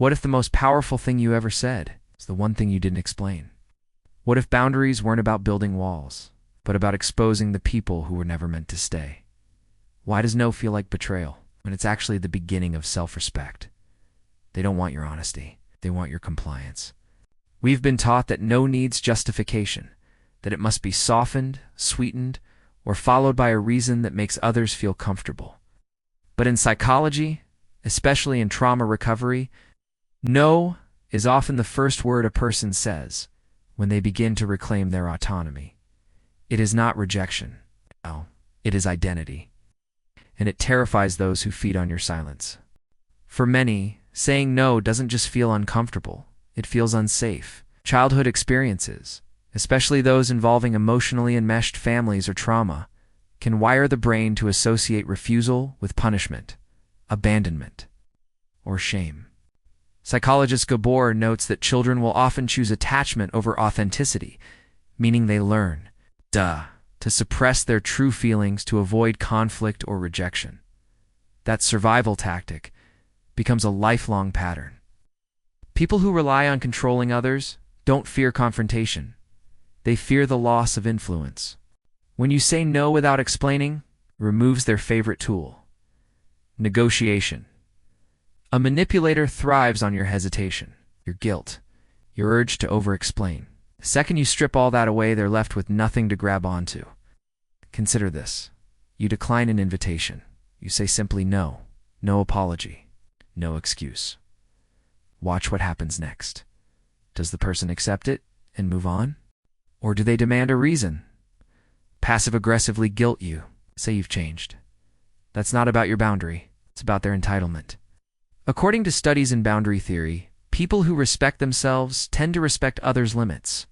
What if the most powerful thing you ever said is the one thing you didn't explain? What if boundaries weren't about building walls, but about exposing the people who were never meant to stay? Why does no feel like betrayal when it's actually the beginning of self-respect? They don't want your honesty. They want your compliance. We've been taught that no needs justification, that it must be softened, sweetened, or followed by a reason that makes others feel comfortable. But in psychology, especially in trauma recovery, no is often the first word a person says when they begin to reclaim their autonomy. It is not rejection. No, it is identity. And it terrifies those who feed on your silence. For many, saying no doesn't just feel uncomfortable, it feels unsafe. Childhood experiences, especially those involving emotionally enmeshed families or trauma, can wire the brain to associate refusal with punishment, abandonment, or shame. Psychologist Gabor notes that children will often choose attachment over authenticity, meaning they learn, to suppress their true feelings to avoid conflict or rejection. That survival tactic becomes a lifelong pattern. People who rely on controlling others don't fear confrontation. They fear the loss of influence. When you say no without explaining, it removes their favorite tool, negotiation. A manipulator thrives on your hesitation, your guilt, your urge to over-explain. The second you strip all that away, they're left with nothing to grab onto. Consider this. You decline an invitation. You say simply no. No apology. No excuse. Watch what happens next. Does the person accept it and move on? Or do they demand a reason? Passive-aggressively guilt you, say you've changed. That's not about your boundary. It's about their entitlement. According to studies in boundary theory, people who respect themselves tend to respect others' limits.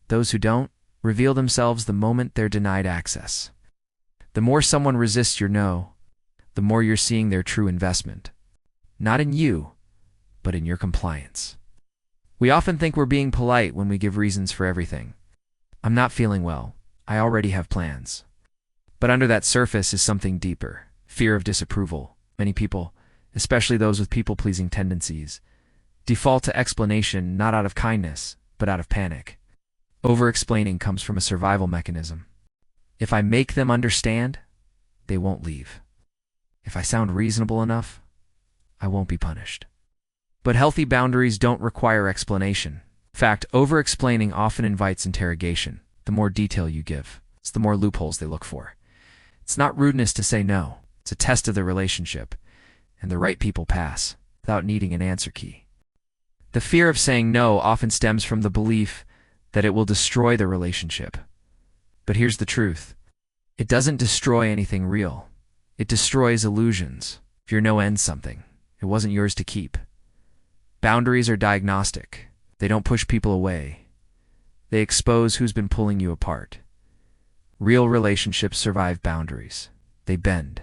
Those who don't reveal themselves the moment they're denied access. The more someone resists your no, the more you're seeing their true investment. Not in you, but in your compliance. We often think we're being polite when we give reasons for everything. I'm not feeling well. I already have plans. But under that surface is something deeper, fear of disapproval. Many people, especially those with people-pleasing tendencies, default to explanation not out of kindness, but out of panic. Over-explaining comes from a survival mechanism. If I make them understand, they won't leave. If I sound reasonable enough, I won't be punished. But healthy boundaries don't require explanation. In fact, over-explaining often invites interrogation. The more detail you give, it's the more loopholes they look for. It's not rudeness to say no. It's a test of the relationship, and the right people pass without needing an answer key. The fear of saying no often stems from the belief that it will destroy the relationship. But here's the truth. It doesn't destroy anything real. It destroys illusions. If your no ends something, it wasn't yours to keep. Boundaries are diagnostic. They don't push people away. They expose who's been pulling you apart. Real relationships survive boundaries. They bend,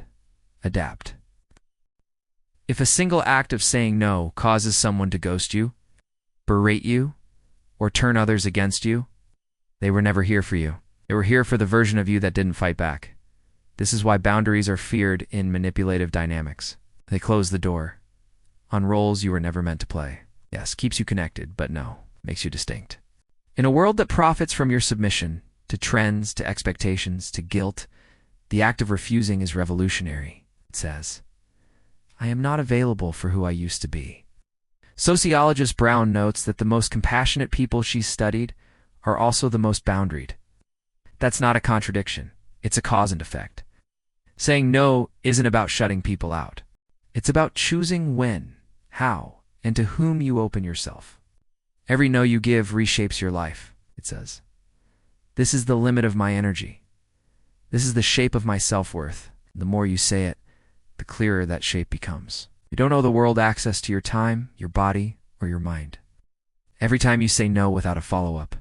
adapt. If a single act of saying no causes someone to ghost you, berate you, or turn others against you, they were never here for you. They were here for the version of you that didn't fight back. This is why boundaries are feared in manipulative dynamics. They close the door on roles you were never meant to play. Yes, keeps you connected, but no, makes you distinct. In a world that profits from your submission, to trends, to expectations, to guilt, the act of refusing is revolutionary. It says, I am not available for who I used to be. Sociologist Brown notes that the most compassionate people she's studied are also the most boundaried. That's not a contradiction. It's a cause and effect. Saying no isn't about shutting people out. It's about choosing when, how, and to whom you open yourself. Every no you give reshapes your life, it says. This is the limit of my energy. This is the shape of my self-worth. The more you say it, the clearer that shape becomes. You don't owe the world access to your time, your body, or your mind. Every time you say no without a follow-up,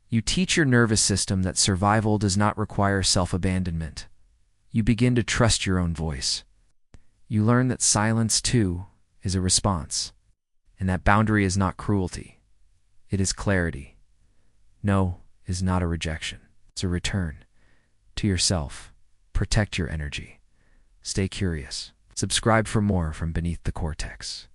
you teach your nervous system that survival does not require self-abandonment. You begin to trust your own voice. You learn that silence, too, is a response, and that boundary is not cruelty. It is clarity. No is not a rejection. It's a return to yourself. Protect your energy. Stay curious. Subscribe for more from Beneath the Cortex.